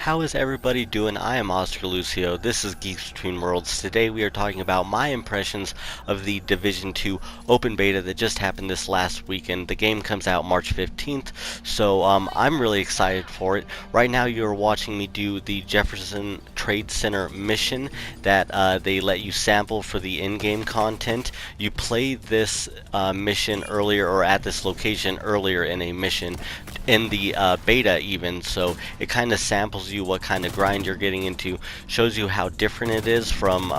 How is everybody doing? I am Oscar Lucio. This is Geeks Between Worlds. Today we are talking about my impressions of the Division 2 open beta that just happened this last weekend. The game comes out March 15th, so I'm really excited for it. Right now you're watching me do the Jefferson Trade Center mission that they let you sample for the in-game content. You played this mission earlier, or at this location earlier in a mission, in the beta even, so it kind of samples you what kind of grind you're getting into, shows you how different it is from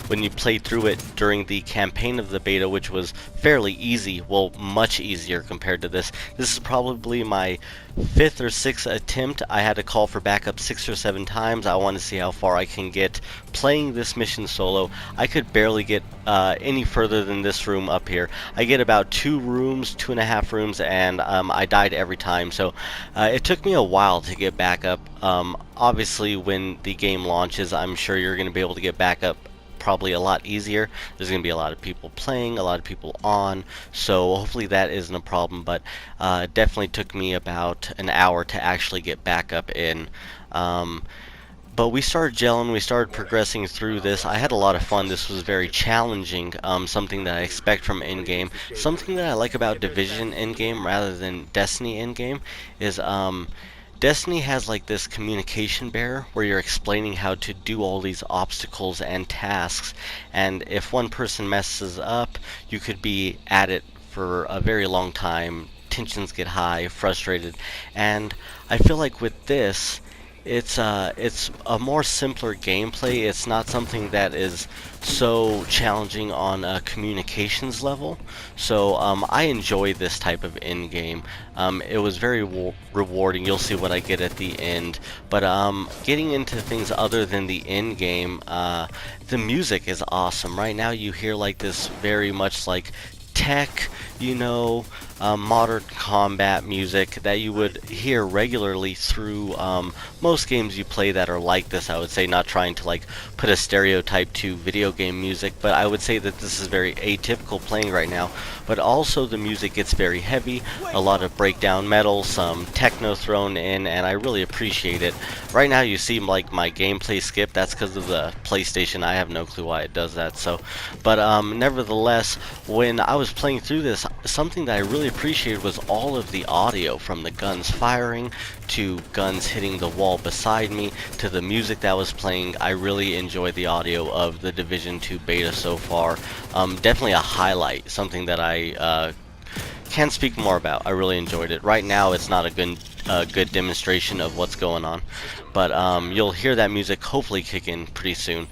when you played through it during the campaign of the beta, which was fairly easy, well, much easier compared to this. This is probably my 5th or 6th attempt. I had to call for backup 6 or 7 times. I want to see how far I can get playing this mission solo. I could barely get any further than this room up here. I get about 2 rooms, 2.5 rooms, and I died every time, so it took me a while to get back up. Obviously when the game launches, I'm sure you're going to be able to get back up probably a lot easier. There's going to be a lot of people playing, a lot of people on, so hopefully that isn't a problem, but it definitely took me about an hour to actually get back up in. But we started gelling, we started progressing through this. I had a lot of fun. This was very challenging, something that I expect from Endgame. Something that I like about Division Endgame rather than Destiny Endgame is Destiny has like this communication barrier where you're explaining how to do all these obstacles and tasks, and if one person messes up, you could be at it for a very long time. Tensions get high, frustrated, and I feel like with this, it's a more simpler gameplay. It's not something that is so challenging on a communications level. So I enjoy this type of end game. It was very rewarding. You'll see what I get at the end. But getting into things other than the end game, the music is awesome. Right now you hear like this very much like tech, modern combat music that you would hear regularly through most games you play that are like this. I would say, not trying to like put a stereotype to video game music, but I would say that this is very atypical playing right now. But also the music gets very heavy, a lot of breakdown metal, some techno thrown in, and I really appreciate it. Right now you see like my gameplay skip. That's because of the PlayStation. I have no clue why it does that. So, but nevertheless, when I was playing through this, something that I really appreciated was all of the audio, from the guns firing to guns hitting the wall beside me to the music that was playing. I really enjoyed the audio of the Division 2 beta so far. Definitely a highlight, something that I can't speak more about. I really enjoyed it. Right now it's not a good demonstration of what's going on, but you'll hear that music hopefully kick in pretty soon.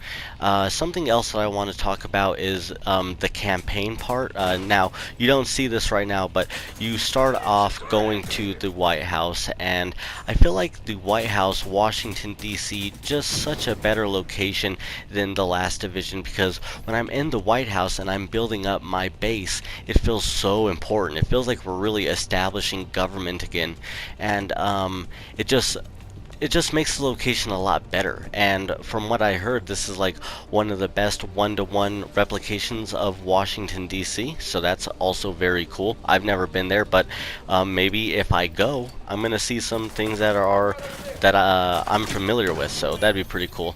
Something else that I want to talk about is the campaign part. Now, you don't see this right now, but you start off going to the White House, and I feel like the White House, Washington, D.C., just such a better location than the last Division, because when I'm in the White House and I'm building up my base, it feels so important. It feels like we're really establishing government again, and it just makes the location a lot better. And from what I heard, this is like one of the best one-to-one replications of Washington, D.C., so that's also very cool. I've never been there, but maybe if I go, I'm gonna see some things that I'm familiar with, so that'd be pretty cool.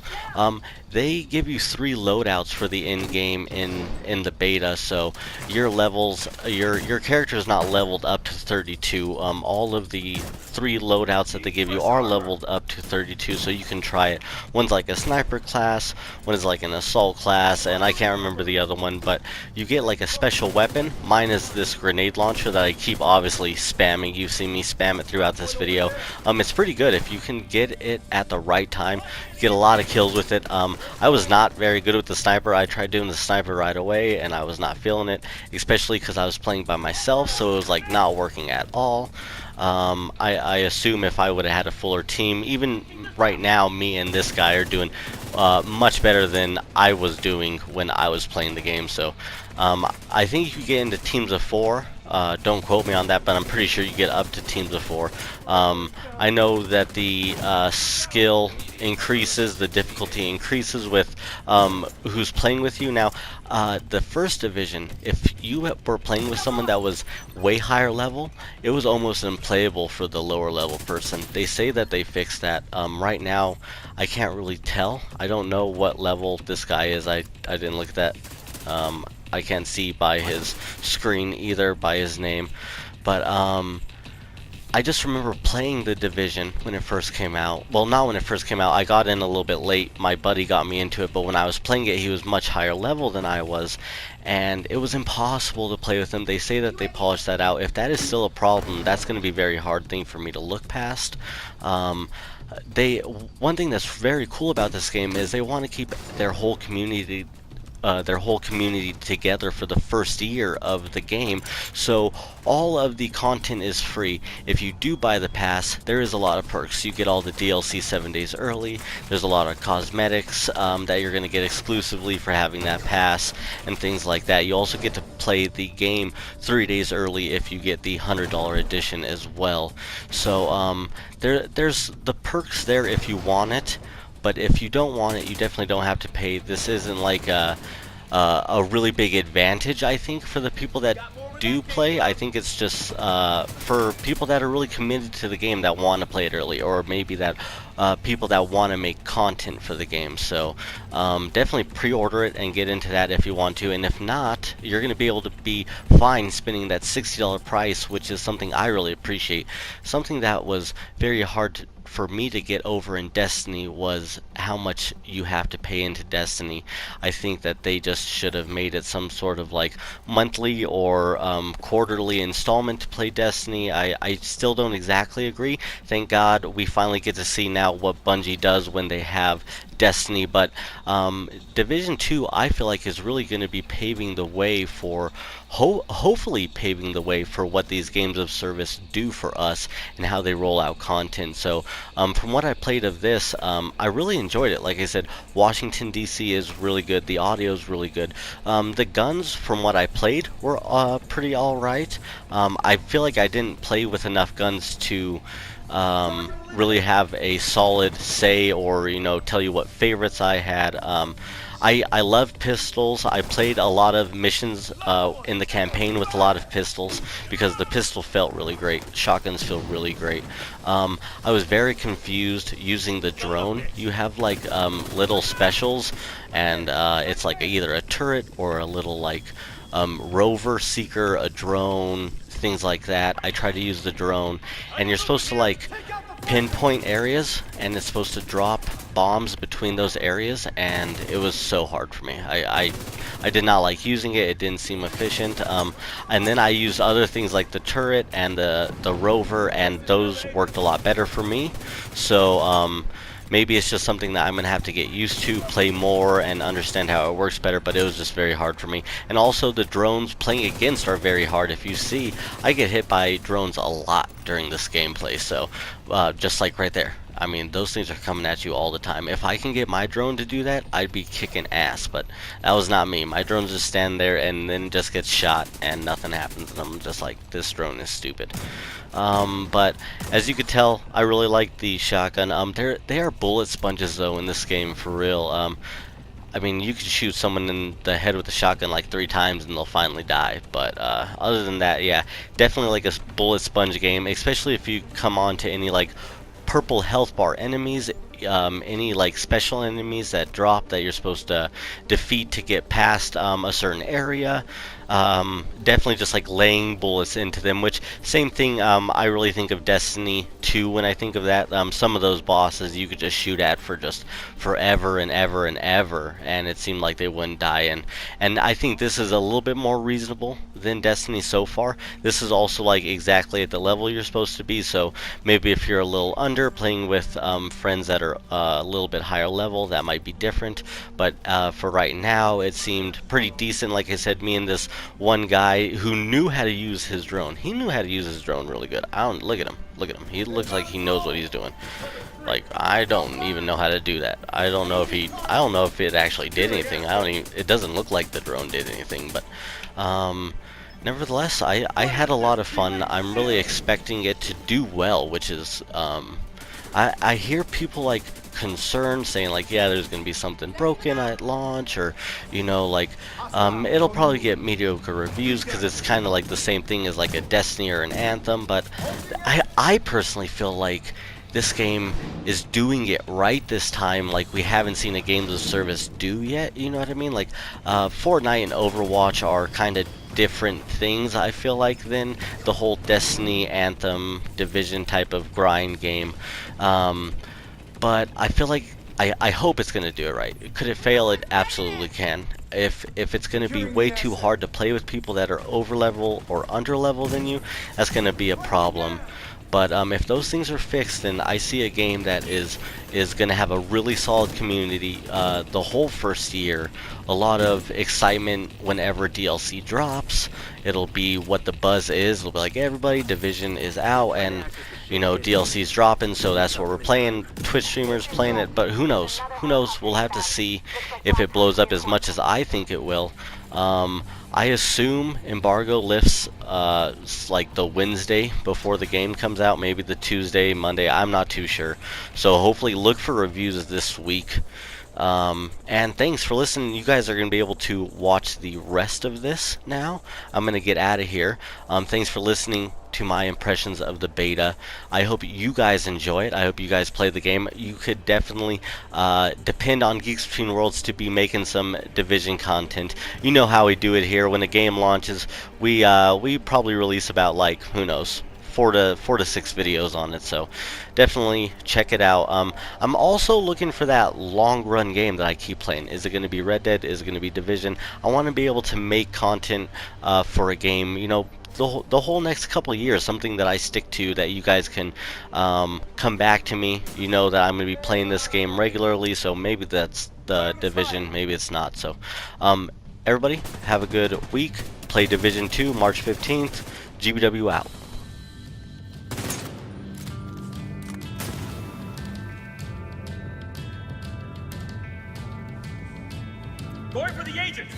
They give you 3 loadouts for the end game in the beta, so your levels, your character is not leveled up to 32. All of the 3 loadouts that they give you are leveled up to 32, so you can try it. One's like a sniper class, one is like an assault class, and I can't remember the other one, but you get like a special weapon. Mine is this grenade launcher that I keep obviously spamming. You've seen me spam it throughout this video. It's pretty good. If you can get it at the right time, you get a lot of kills with it. I was not very good with the sniper. I tried doing the sniper right away and I was not feeling it, especially because I was playing by myself, so it was like not working at all. I assume if I would have had a fuller team, even right now, me and this guy are doing much better than I was doing when I was playing the game. So I think you get into teams of 4. Don't quote me on that, but I'm pretty sure you get up to teams of 4. I know that the skill increases, the difficulty increases with who's playing with you. Now, the first division, if you were playing with someone that was way higher level, it was almost unplayable for the lower level person. They say that they fixed that. Right now, I can't really tell. I don't know what level this guy is. I didn't look at that. I can't see by his screen either, by his name. But I just remember playing the division when it first came out. Well, not when it first came out. I got in a little bit late. My buddy got me into it, but when I was playing it, he was much higher level than I was, and it was impossible to play with him. They say that they polished that out. If that is still a problem, that's going to be a very hard thing for me to look past. One thing that's very cool about this game is they want to keep their whole community together for the first year of the game, so all of the content is free. If you do buy the pass, there is a lot of perks. You get all the DLC 7 days early. There's a lot of cosmetics that you're going to get exclusively for having that pass and things like that. You also get to play the game 3 days early if you get the $100 edition as well. So there's the perks there if you want it. But if you don't want it, you definitely don't have to pay. This isn't like a really big advantage, I think, for the people that do play. I think it's just for people that are really committed to the game that want to play it early, or maybe that people that want to make content for the game. So definitely pre-order it and get into that if you want to. And if not, you're going to be able to be fine spending that $60 price, which is something I really appreciate. Something that was very hard for me to get over in Destiny was how much you have to pay into Destiny. I think that they just should have made it some sort of like monthly or quarterly installment to play Destiny. I still don't exactly agree. Thank God we finally get to see now what Bungie does when they have Destiny, but Division 2 I feel like is really going to be paving the way for hopefully paving the way for what these games of service do for us and how they roll out content. So from what I played of this, I really enjoyed it. Like I said, Washington DC is really good, the audio is really good. The guns from what I played were pretty alright. I feel like I didn't play with enough guns to really have a solid say or tell you what favorites I had. I loved pistols. I played a lot of missions in the campaign with a lot of pistols because the pistol felt really great. Shotguns feel really great. I was very confused using the drone. You have like little specials, and it's like either a turret or a little like rover seeker, a drone, things like that. I tried to use the drone, and you're supposed to like pinpoint areas, and it's supposed to drop bombs between those areas, and it was so hard for me. I did not like using it. It didn't seem efficient. And then I used other things like the turret and the rover, and those worked a lot better for me. So maybe it's just something that I'm going to have to get used to, play more, and understand how it works better, but it was just very hard for me. And also the drones playing against are very hard. If you see, I get hit by drones a lot during this gameplay, so just like right there. I mean, those things are coming at you all the time. If I can get my drone to do that, I'd be kicking ass, but that was not me. My drone just stand there and then just gets shot and nothing happens, and I'm just like, this drone is stupid. But as you could tell, I really like the shotgun. They are bullet sponges though in this game, for real. I mean, you could shoot someone in the head with a shotgun like 3 times and they'll finally die. But other than that, yeah, definitely like a bullet sponge game, especially if you come on to any like purple health bar enemies, any like special enemies that drop that you're supposed to defeat to get past a certain area. Definitely just like laying bullets into them, which same thing. I really think of Destiny 2 when I think of that. Some of those bosses you could just shoot at for just forever and ever and ever, and it seemed like they wouldn't die. And I think this is a little bit more reasonable than Destiny so far. This is also like exactly at the level you're supposed to be, so maybe if you're a little under, playing with friends that are a little bit higher level, that might be different. But for right now, it seemed pretty decent. Like I said, me and this one guy who knew how to use his drone. He knew how to use his drone really good. Look at him. Look at him. He looks like he knows what he's doing. Like, I don't even know how to do that. I don't know if it actually did anything. It doesn't look like the drone did anything, but Nevertheless, I had a lot of fun. I'm really expecting it to do well, which is, I hear people like concerned saying like, yeah, there's gonna be something broken at launch, or like, it'll probably get mediocre reviews because it's kind of like the same thing as like a Destiny or an Anthem. But I personally feel like this game is doing it right this time, like we haven't seen a games of service do yet. You know what I mean? Like, Fortnite and Overwatch are kind of different things, I feel like, than the whole Destiny, Anthem, Division type of grind game. But I feel like I hope it's gonna do it right. Could it fail? It absolutely can. If it's gonna be way too hard to play with people that are over level or under level than you, that's gonna be a problem. But if those things are fixed, then I see a game that is going to have a really solid community the whole first year. A lot of excitement whenever DLC drops. It'll be what the buzz is. It'll be like, everybody, Division is out, and DLC's dropping, so that's what we're playing. Twitch streamers playing it, but who knows? Who knows? We'll have to see if it blows up as much as I think it will. I assume embargo lifts like the Wednesday before the game comes out, maybe the Tuesday, Monday, I'm not too sure. So hopefully look for reviews this week. And thanks for listening. You guys are going to be able to watch the rest of this now. I'm going to get out of here. Thanks for listening to my impressions of the beta. I hope you guys enjoy it. I hope you guys play the game. You could definitely depend on Geeks Between Worlds to be making some Division content. You know how we do it here. When a game launches, we probably release about, like, who knows, 4 to 6 videos on it, so definitely check it out. I'm also looking for that long run game that I keep playing. Is it going to be Red Dead? Is it going to be Division? I want to be able to make content for a game, the whole next couple of years, something that I stick to, that you guys can come back to me. You know that I'm going to be playing this game regularly, so maybe that's the Division, maybe it's not. So everybody, have a good week. Play Division 2 March 15th. GBW out. Going for the agent!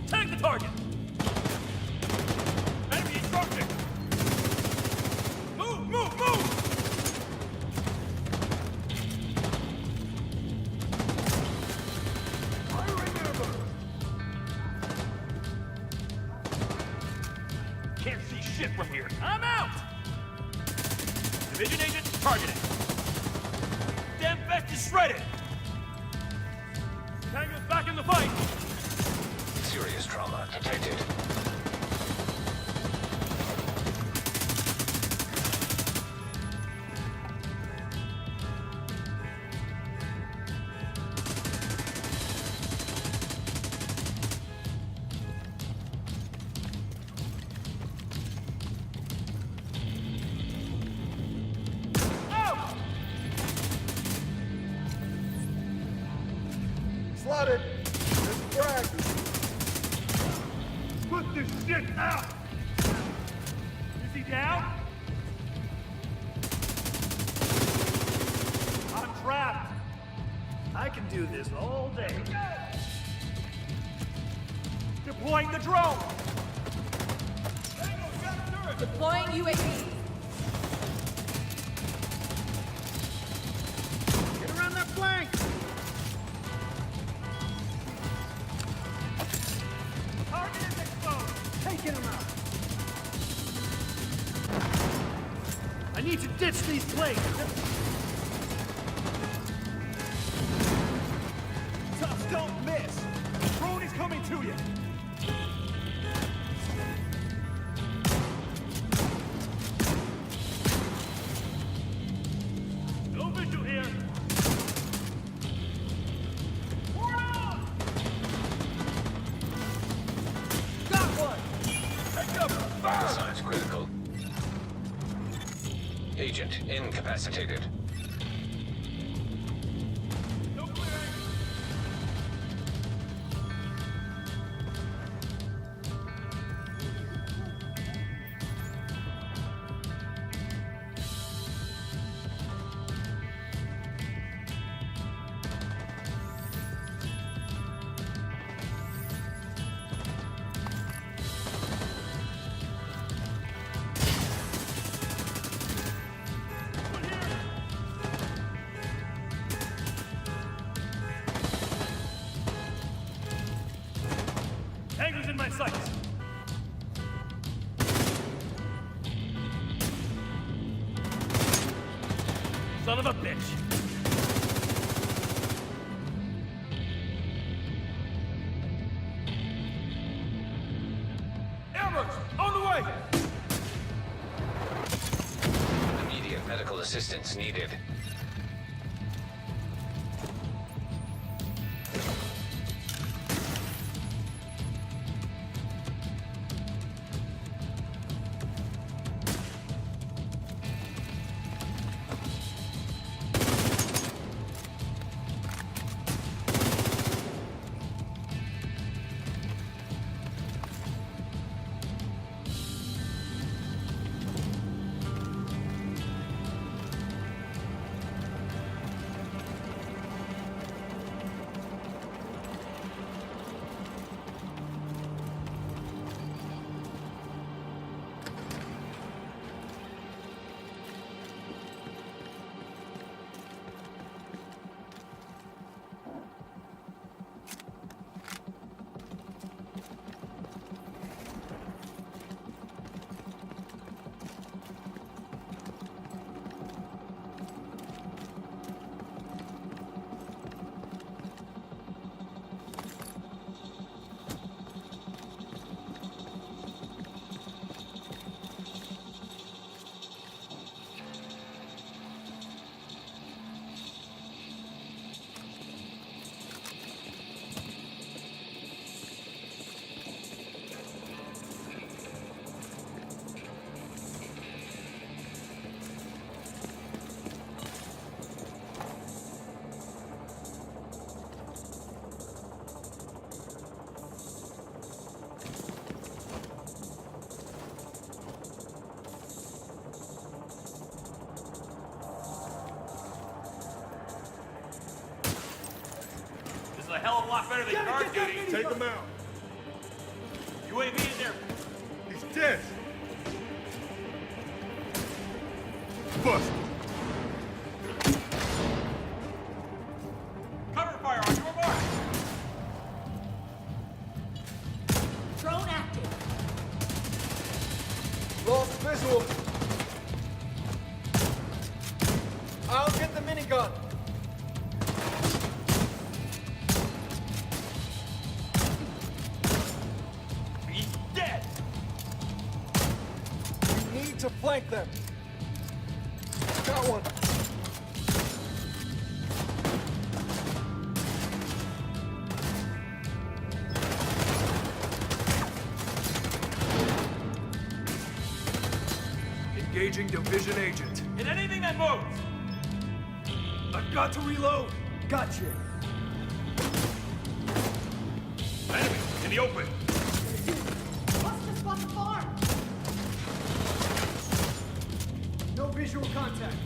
Tag the target! Enemy instruction! Move, move, move! Can't see shit from here. I'm out! Division agent targeted. Damn vest is shredded. Tango's back in the fight. Serious trauma detected. Slotted. There's a frag. Put this shit out. Is he down? I'm trapped. I can do this all day. Deploying the drone. Deploying UAV. Get around that flank. Target is exposed. Taking him out. I need to ditch these planes. Tops don't miss. Drone is coming to you. No visual here. Ward on! Got one! Take cover! Fire! Signs critical. Agent incapacitated. No clearing! a bitch! Ambulance! On the way! Immediate medical assistance needed. This is a hell of a lot better than guard duty. Take him out. UAV in there. He's dead. Bust. Cover fire on your mark. Drone active. Lost visual. I'll get the minigun. He's dead. We need to flank them. Got one. Engaging division agent. Hit anything that moves. I've got to reload. Gotcha. Enemy in the open. Must have spot the farm. No visual contact.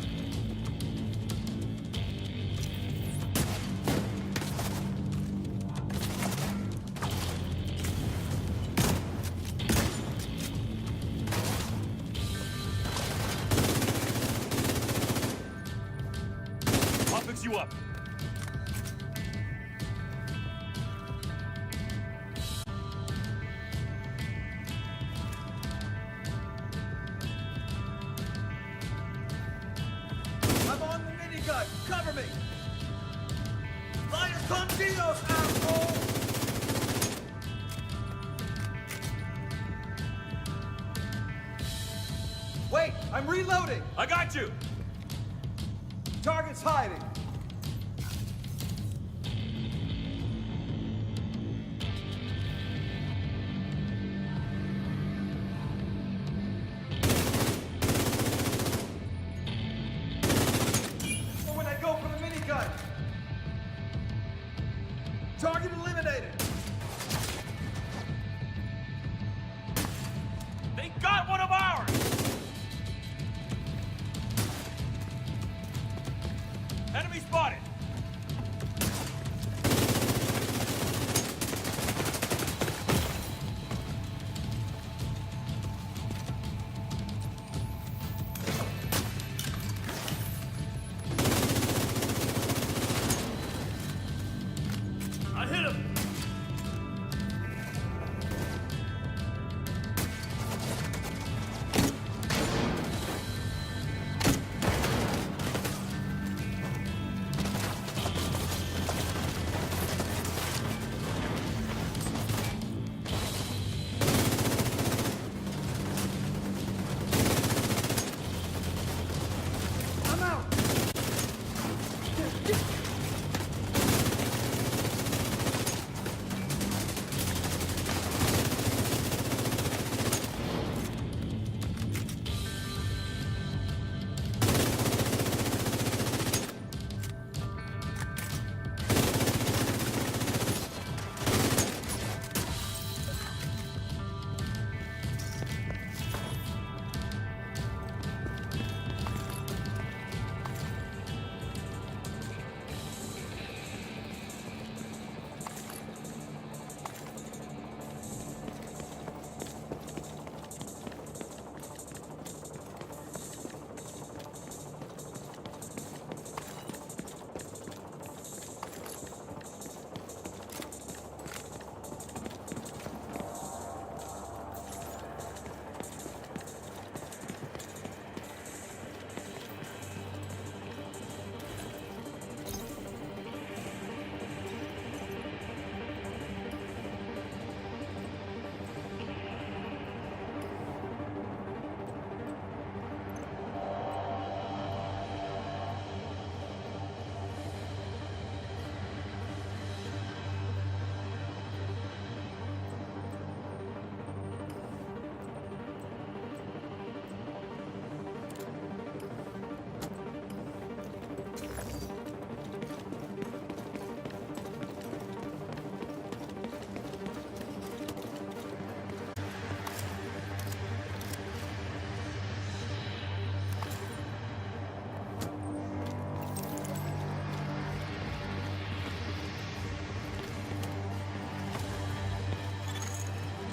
I'll fix you up. I'm on the minigun. Cover me. Fire continos, asshole! Wait, I'm reloading. I got you. Target's hiding. Or when I go for the minigun. Target eliminated. They got one of ours. Enemy spotted. I hit him.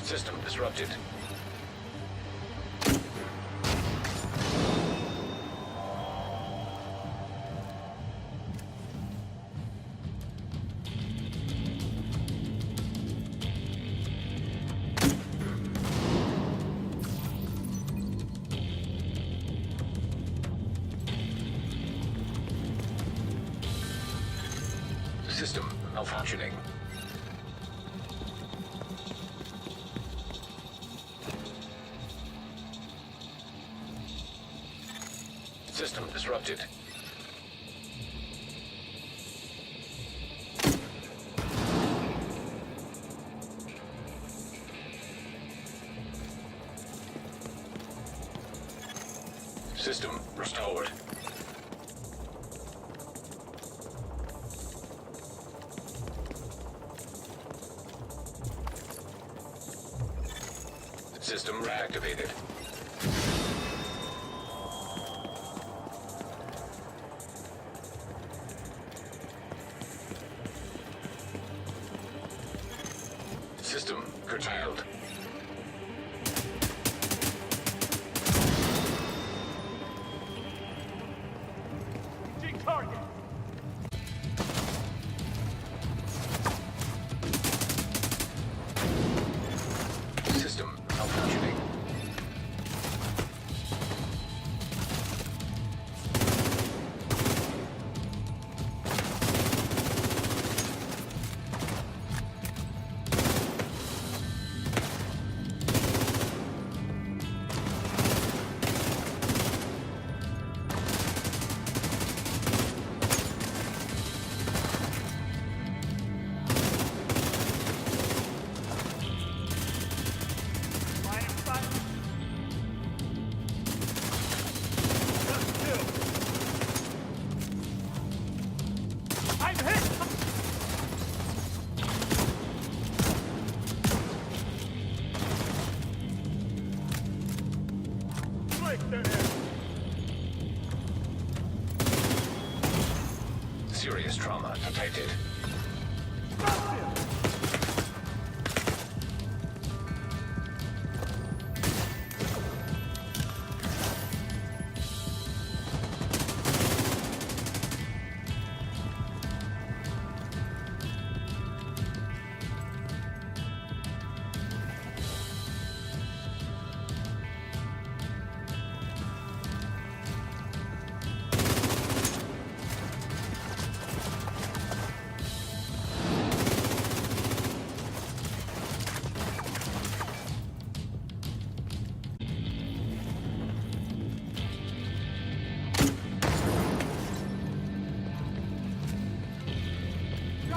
System disrupted. System malfunctioning. System disrupted. System restored. System reactivated. System curtailed. Engaging target. System malfunctioning. Line of sight. Just kill. I'm hit. Break their head. Serious trauma detected. Stop him.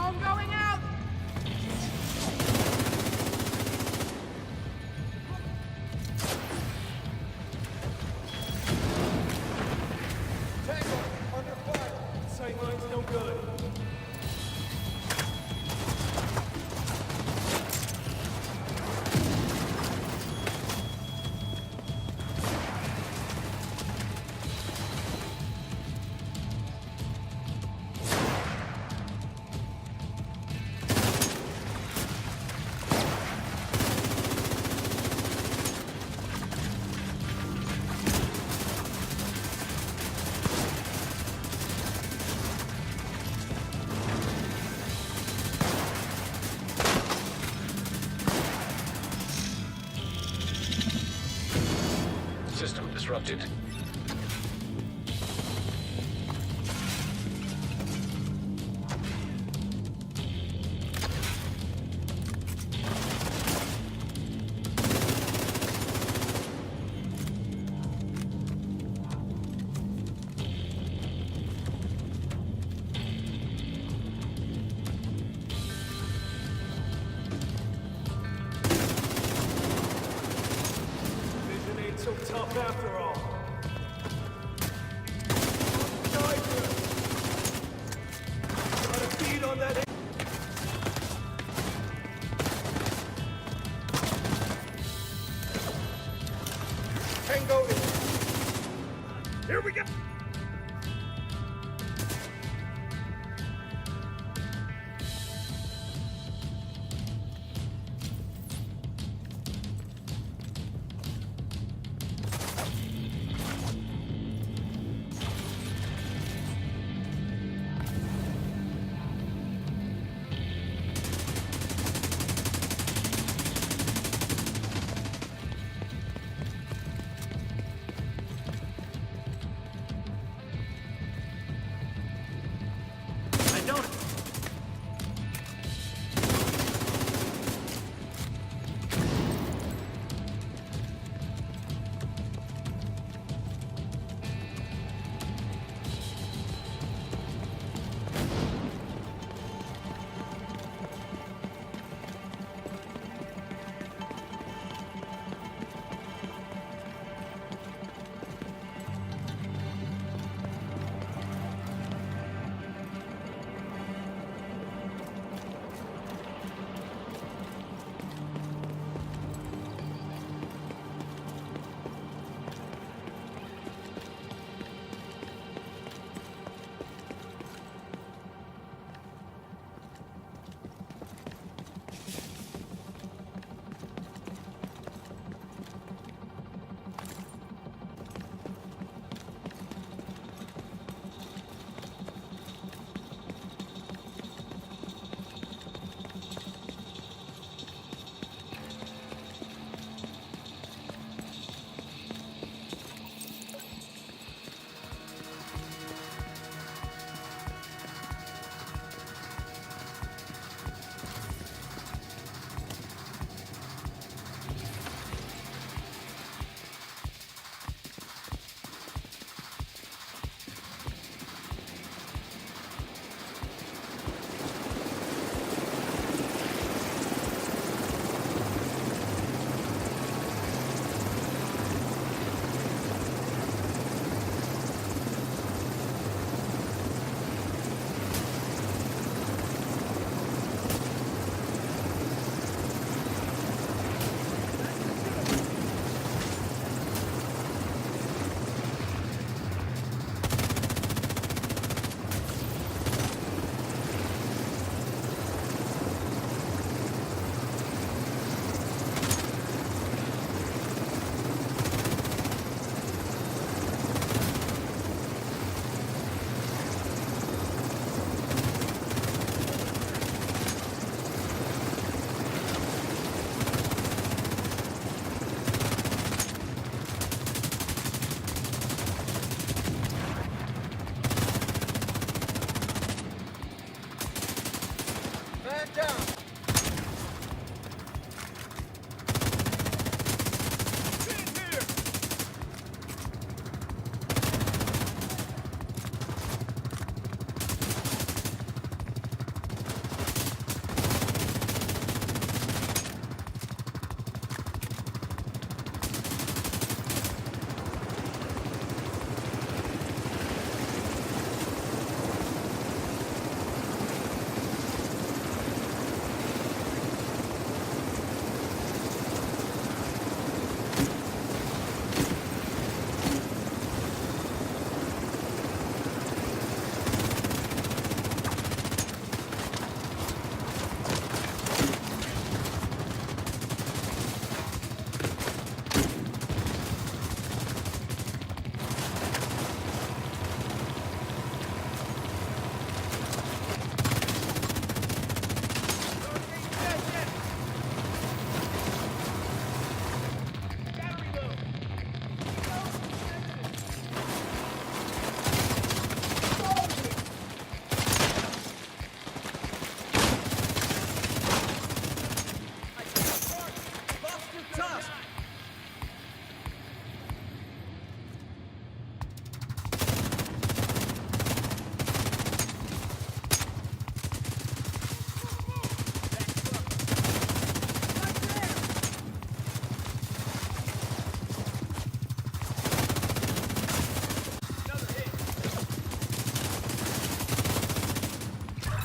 Drone going out! Tango, under fire. Sightline's no good. System disrupted. Vision ain't so tough after all. Nigel! Gotta feed on that. Tango is... Here we go!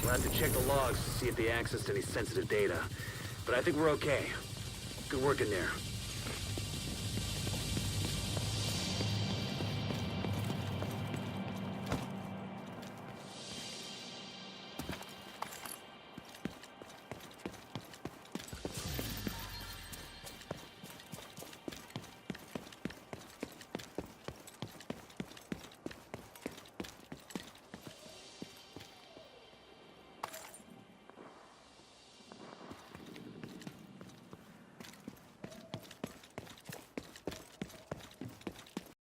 We'll have to check the logs to see if they accessed any sensitive data. But I think we're okay. Good work in there.